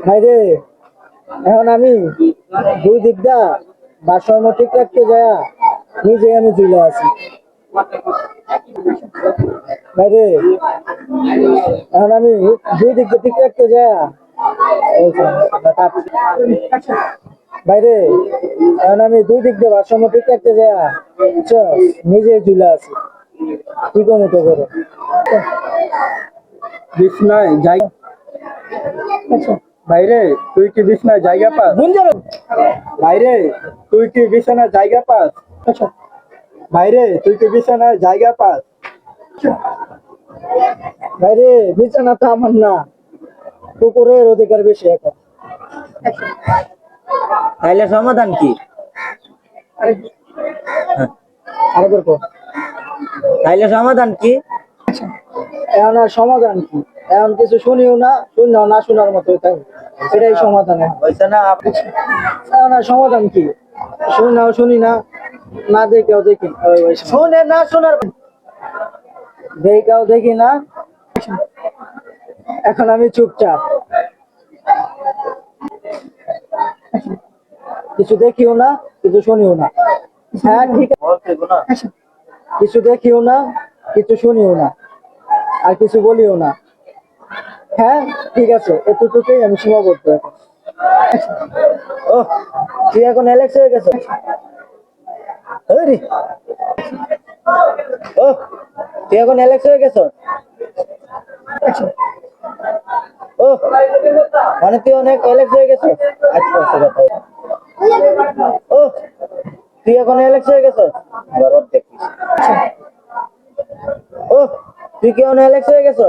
ভাইরে এখন আমি দুই দিক দা ভারসাম্য ঠিক রাখতে যায়া নিজে আমি ঝুলে আছি। ভাইরে এখন আমি দুই দিক দিয়ে ঠিক রাখতে যায়া বাইরে এখন আমি দুই দিক দিয়ে ভারসাম্য ঠিক রাখতে যায়া নিজে ঝুলে আছি। কি কমতো করে বিছনায় জায়গা। বাইরে তুই কি বিছনায় জায়গা পাস? বাইরে তুই কি বিছানায় জায়গা পাস? বাইরে তুই কি বিছানায় জায়গা পাস? বাইরে বিছানা তো আমার না, কুকুরের অধিকার বেশি এখন। তাইলে সমাধান কি? আরেকবার কর। তাইলে সমাধান কি? এখন আর সমাধান কি? এখন কিছু শুনিও না, শুননাও না শোনার মতোই থাকবে, এটাই সমাধান। হয়েছে না? এখন আর সমাধান কি? শুনাও শুনি না, না দেখেও দেখি, শুনে না শোনার দেখাও দেখি না। এখন আমি চুপচাপ, কিছু দেখিও না, কিছু শুনিও না। হ্যাঁ ঠিক আছে, কিছু দেখিও না, কিছু শুনিও না, আর কিছু বলিও না। হ্যাঁ ঠিক আছে, এতটুকুই আমি সীমাবদ্ধ এখন। ও তুই এখন অ্যালেক্স হয়ে গেছ? ও তুই এখন অ্যালেক্স হয়ে গেছ? ও মানে তুই অনেক অ্যালেক্স হয়ে গেছ? আচ্ছা ও তুই এখন অ্যালেক্স হয়ে গেছ? ও তুই কি এখন অ্যালেক্স হয়ে গেছ?